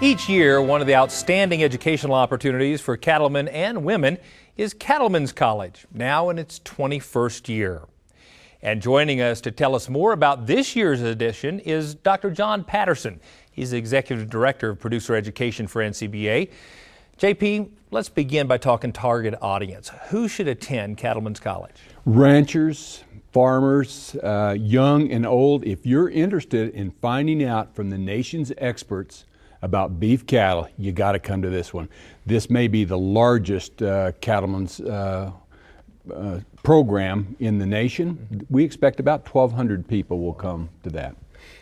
Each year, one of the outstanding educational opportunities for cattlemen and women is Cattlemen's College, now in its 21st year. And joining us to tell us more about this year's edition is Dr. John Paterson. He's the Executive Director of Producer Education for NCBA. JP, let's begin by talking target audience. Who should attend Cattlemen's College? Ranchers, farmers, young and old. If you're interested in finding out from the nation's experts about beef cattle, you got to come to this one. This may be the largest cattlemen's program in the nation. We expect about 1,200 people will come to that.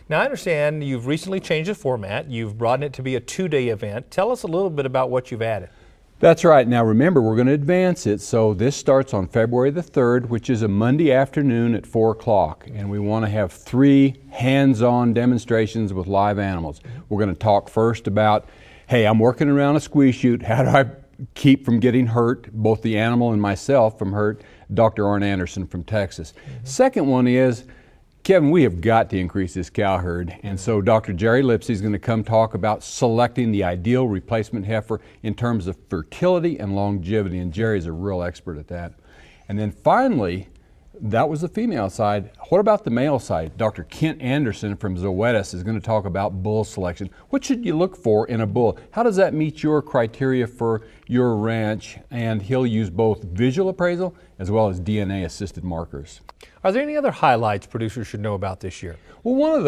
Now, I understand you've recently changed the format. You've broadened it to be a two-day event. Tell us a little bit about what you've added. That's right. Now remember, we're going to advance it, so this starts on February the 3rd, which is a Monday afternoon at 4 o'clock, and we want to have 3 hands-on demonstrations with live animals. We're going to talk first about, hey, I'm working around a squeeze chute. How do I keep from getting hurt, both the animal and myself from hurt? Dr. Arn Anderson from Texas. Second one is, Kevin, we have got to increase this cow herd, and so Dr. Jerry Lipsey is going to come talk about selecting the ideal replacement heifer in terms of fertility and longevity, and Jerry's a real expert at that. And then finally, that was the female side. What about the male side? Dr. Kent Anderson from Zoetis is going to talk about bull selection. What should you look for in a bull? How does that meet your criteria for your ranch? And he'll use both visual appraisal as well as DNA-assisted markers. Are there any other highlights producers should know about this year? Well, one of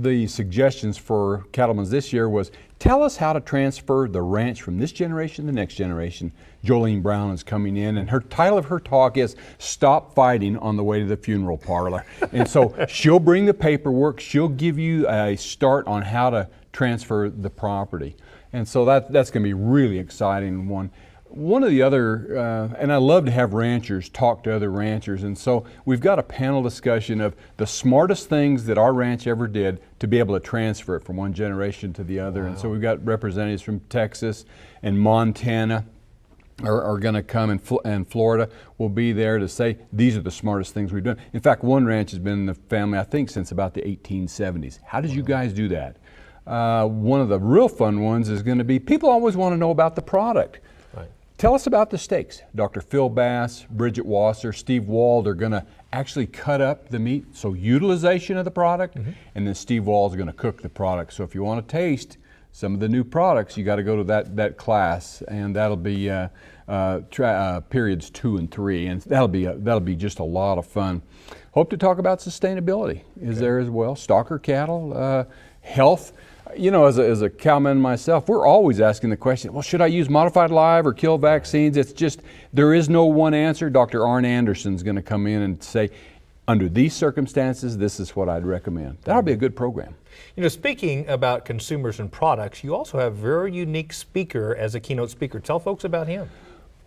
the suggestions for Cattlemen's this year was, tell us how to transfer the ranch from this generation to the next generation. Jolene Brown is coming in, and her title of her talk is Stop Fighting on the Way to the Funeral Parlor. And so she'll bring the paperwork, she'll give you a start on how to transfer the property. And so that's going to be really exciting one. One of the other, and I love to have ranchers talk to other ranchers, and so we've got a panel discussion of the smartest things that our ranch ever did to be able to transfer it from one generation to the other. Wow. And so we've got representatives from Texas and Montana are going to come, and Florida will be there to say these are the smartest things we've done. In fact, one ranch has been in the family, I think, since about the 1870s. How did you guys do that? One of the real fun ones is going to be, people always want to know about the product. Tell us about the steaks. Dr. Phil Bass, Bridget Wasser, Steve Wald are going to actually cut up the meat, so utilization of the product, and then Steve Wald is going to cook the product. So if you want to taste some of the new products, you got to go to that class, and that'll be periods 2 and 3, and that'll be just a lot of fun. Hope to talk about sustainability is there as well. Stocker cattle, health. You know, as a cowman myself, we're always asking the question, well, should I use modified live or kill vaccines? It's just, there is no one answer. Dr. Arn Anderson's going to come in and say, under these circumstances, this is what I'd recommend. That'll be a good program. You know, speaking about consumers and products, you also have a very unique speaker as a keynote speaker. Tell folks about him.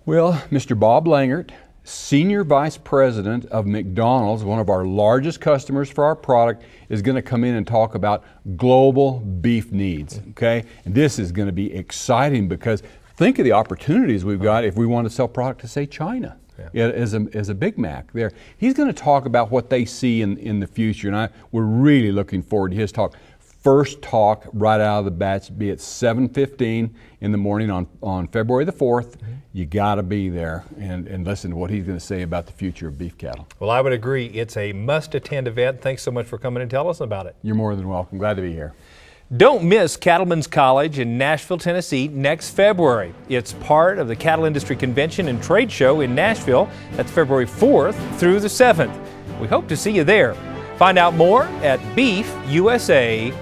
Well, Mr. Bob Langert, Senior Vice President of McDonald's, one of our largest customers for our product, is going to come in and talk about global beef needs, okay? And this is going to be exciting because think of the opportunities we've got if we want to sell product to, say, China. As a Big Mac there. He's going to talk about what they see in the future, and we're really looking forward to his talk. First talk right out of the batch, be at 7:15 in the morning on February the 4th. You got to be there and listen to what he's going to say about the future of beef cattle. Well, I would agree. It's a must-attend event. Thanks so much for coming and telling us about it. You're more than welcome. Glad to be here. Don't miss Cattlemen's College in Nashville, Tennessee next February. It's part of the Cattle Industry Convention and Trade Show in Nashville. That's February 4th through the 7th. We hope to see you there. Find out more at beefusa.org.